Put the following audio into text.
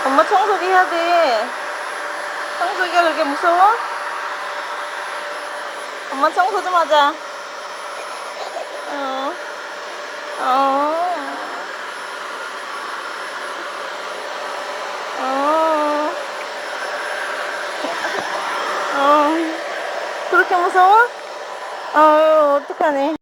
엄마 청소기 해야 돼. 청소기가 그렇게 무서워? 엄마 청소 좀 하자. 어, 어, 어, 어. 그렇게 무서워? 어떡하네.